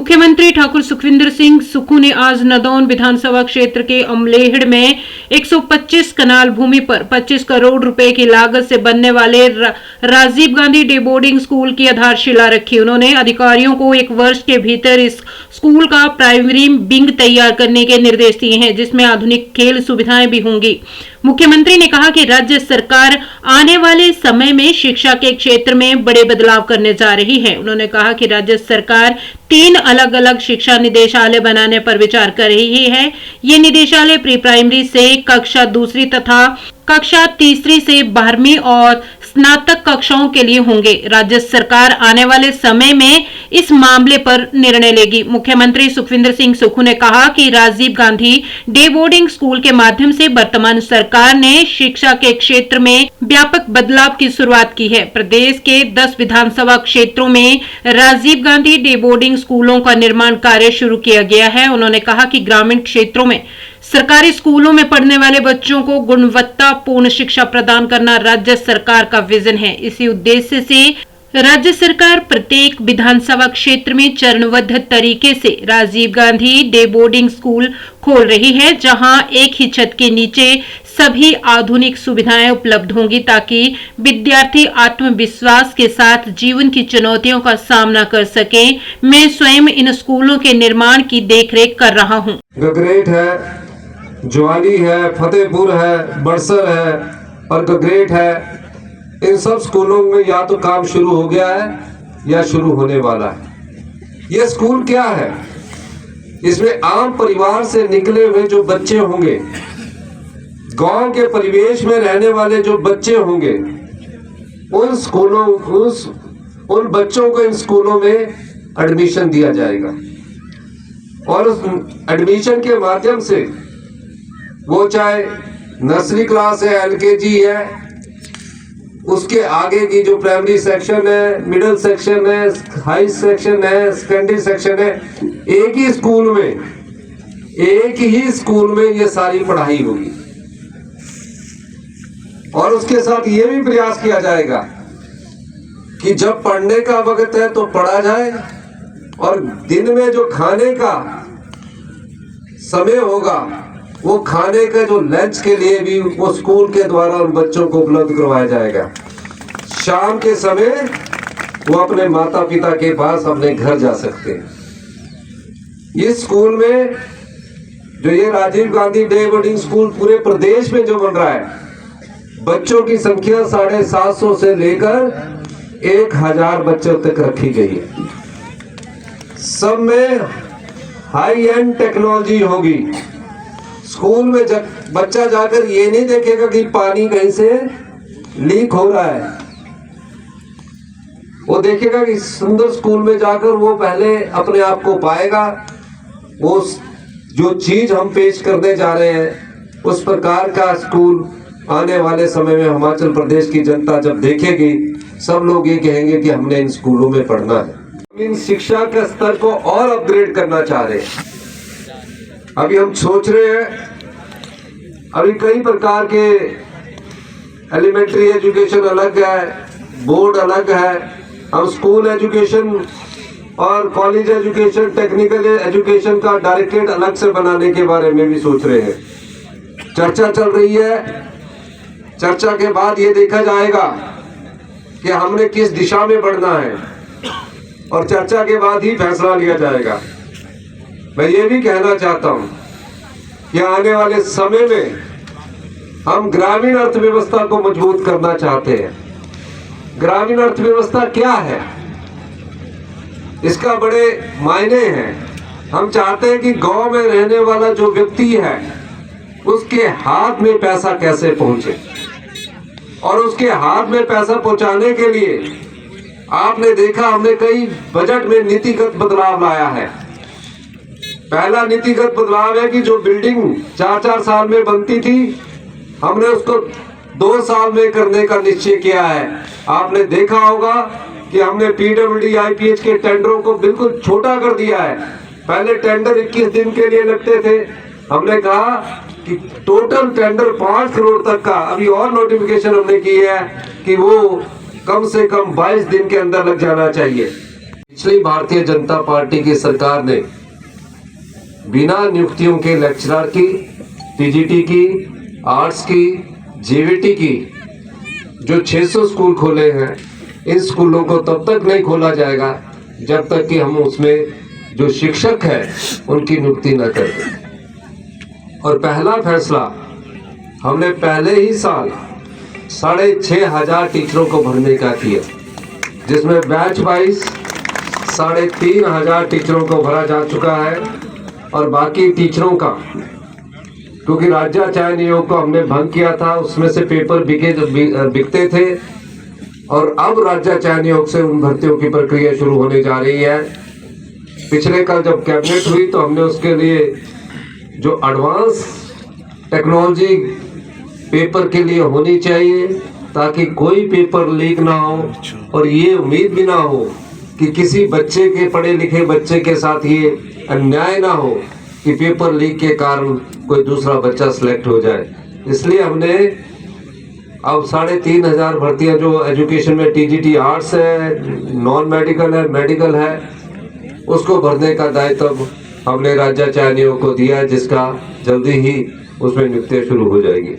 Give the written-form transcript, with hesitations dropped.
मुख्यमंत्री ठाकुर सुखविंदर सिंह सुक्खू ने आज नदौन विधानसभा क्षेत्र के अमलेहड़ में 125 कनाल भूमि पर 25 करोड़ रुपए की लागत से बनने वाले Rajiv Gandhi day boarding school की आधारशिला रखी। उन्होंने अधिकारियों को 1 वर्ष के भीतर इस स्कूल का प्राइमरी विंग तैयार करने के निर्देश दिए हैं, जिसमें आधुनिक खेल सुविधाएं भी होंगी। मुख्यमंत्री ने कहा कि राज्य सरकार आने वाले समय में शिक्षा के क्षेत्र में बड़े बदलाव करने जा रही है। उन्होंने कहा कि राज्य सरकार 3 अलग अलग शिक्षा निदेशालय बनाने पर विचार कर रही है। ये निदेशालय प्री प्राइमरी से कक्षा 2 तथा कक्षा 3 से 12वीं और स्नातक कक्षाओं के लिए होंगे। राज्य सरकार आने वाले समय में इस मामले पर निर्णय लेगी। मुख्यमंत्री सुखविंदर सिंह सुक्खू ने कहा कि Rajiv Gandhi day boarding school के माध्यम से वर्तमान सरकार ने शिक्षा के क्षेत्र में व्यापक बदलाव की शुरुआत की है। प्रदेश के 10 विधानसभा क्षेत्रों में राजीव गांधी डे बोर्डिंग स्कूलों का निर्माण कार्य शुरू किया गया है। उन्होंने कहा कि ग्रामीण क्षेत्रों में सरकारी स्कूलों में पढ़ने वाले बच्चों को गुणवत्तापूर्ण शिक्षा प्रदान करना राज्य सरकार का विजन है। इसी उद्देश्य से राज्य सरकार प्रत्येक विधानसभा क्षेत्र में चरणबद्ध तरीके से Rajiv Gandhi day boarding school खोल रही है, जहां एक ही छत के नीचे सभी आधुनिक सुविधाएं उपलब्ध होंगी, ताकि विद्यार्थी आत्मविश्वास के साथ जीवन की चुनौतियों का सामना कर सके। मैं स्वयं इन स्कूलों के निर्माण की देखरेख कर रहा हूं। गगरेट है, ज्वाली है, फतेहपुर है, बड़सर है और गगरेट है। इन सब स्कूलों में या तो काम शुरू हो गया है या शुरू होने वाला है। ये स्कूल क्या है? इसमें आम परिवार से निकले हुए जो बच्चे होंगे, गांव के परिवेश में रहने वाले जो बच्चे होंगे, उन बच्चों को इन स्कूलों में एडमिशन दिया जाएगा और उस एडमिशन के माध्यम से वो चाहे नर्सरी क्लास है, एलकेजी है, उसके आगे की जो प्राइमरी सेक्शन है, मिडिल सेक्शन है, हाई सेक्शन है, सेकेंडरी सेक्शन है, एक ही स्कूल में ये सारी पढ़ाई होगी। और उसके साथ ये भी प्रयास किया जाएगा कि जब पढ़ने का वक्त है तो पढ़ा जाए और दिन में जो खाने का समय होगा, वो खाने का जो लंच के लिए भी वो स्कूल के द्वारा उन बच्चों को उपलब्ध करवाया जाएगा। शाम के समय वो अपने माता पिता के पास अपने घर जा सकते हैं। इस स्कूल में जो ये Rajiv Gandhi day boarding school पूरे प्रदेश में जो बन रहा है, बच्चों की संख्या 750 से लेकर 1000 बच्चों तक रखी गई है। सब में हाई एंड टेक्नोलॉजी होगी। स्कूल में बच्चा जाकर ये नहीं देखेगा कि पानी कहीं से लीक हो रहा है, वो देखेगा कि सुंदर स्कूल में जाकर वो पहले अपने आप को पाएगा। वो जो चीज हम पेश करने जा रहे हैं, उस प्रकार का स्कूल आने वाले समय में हिमाचल प्रदेश की जनता जब देखेगी, सब लोग ये कहेंगे कि हमने इन स्कूलों में पढ़ना है। इन शिक्षा के स्तर को और अपग्रेड करना चाह रहे हैं। अभी हम सोच रहे हैं, अभी कई प्रकार के एलिमेंट्री एजुकेशन अलग है, बोर्ड अलग है। हम स्कूल एजुकेशन और कॉलेज एजुकेशन, टेक्निकल एजुकेशन का डायरेक्टरेट अलग से बनाने के बारे में भी सोच रहे हैं। चर्चा चल रही है। चर्चा के बाद ये देखा जाएगा कि हमने किस दिशा में बढ़ना है और चर्चा के बाद ही फैसला लिया जाएगा। मैं ये भी कहना चाहता हूं कि आने वाले समय में हम ग्रामीण अर्थव्यवस्था को मजबूत करना चाहते हैं। ग्रामीण अर्थव्यवस्था क्या है, इसका बड़े मायने हैं। हम चाहते हैं कि गांव में रहने वाला जो व्यक्ति है, उसके हाथ में पैसा कैसे पहुंचे, और उसके हाथ में पैसा पहुंचाने के लिए आपने देखा, हमने कई बजट में नीतिगत बदलाव लाया है। पहला नीतिगत बदलाव है कि जो बिल्डिंग 4-4 साल में बनती थी, हमने उसको 2 साल में करने का निश्चय किया है। आपने देखा होगा कि हमने पीडब्ल्यूडी आईपीएच के टेंडरों को बिल्कुल छोटा कर दिया है। पहले टेंडर 21 दिन के लिए लगते थे। हमने कहा कि टोटल टेंडर 5 करोड़ तक का, अभी और नोटिफिकेशन हमने की है कि वो कम से कम 22 दिन के अंदर लग जाना चाहिए। पिछली भारतीय जनता पार्टी की सरकार ने बिना नियुक्तियों के लेक्चरर की, टीजीटी की, आर्ट्स की, जेवीटी की जो 600 स्कूल खोले हैं, इन स्कूलों को तब तक नहीं खोला जाएगा जब तक कि हम उसमें जो शिक्षक है उनकी नियुक्ति न कर दें। और पहला फैसला हमने पहले ही साल 6,500 टीचरों को भरने का किया, जिसमें बैच वाइज 3,500 टीचरों को भरा जा चुका है। और बाकी टीचरों का, क्योंकि राज्य चयन नियोग को हमने भंग किया था, उसमें से पेपर बिकते थे, और अब राज्य चयन नियोग से उन भर्तियों की प्रक्रिया शुरू होने जा रही है। पिछले कल जब कैबिनेट हुई तो हमने उसके लिए जो एडवांस टेक्नोलॉजी पेपर के लिए होनी चाहिए, ताकि कोई पेपर लीक ना हो, और ये उम्मीद भी ना हो कि किसी बच्चे के, पढ़े लिखे बच्चे के साथ ये अन्याय ना हो कि पेपर लीक के कारण कोई दूसरा बच्चा सिलेक्ट हो जाए। इसलिए हमने अब 3,500 भर्तियां जो एजुकेशन में टीजीटी आर्ट्स है, नॉन मेडिकल है, मेडिकल है, उसको भरने का दायित्व हमने राज्य चयन नियोग को दिया है, जिसका जल्दी ही उसमें नियुक्तियां शुरू हो जाएगी।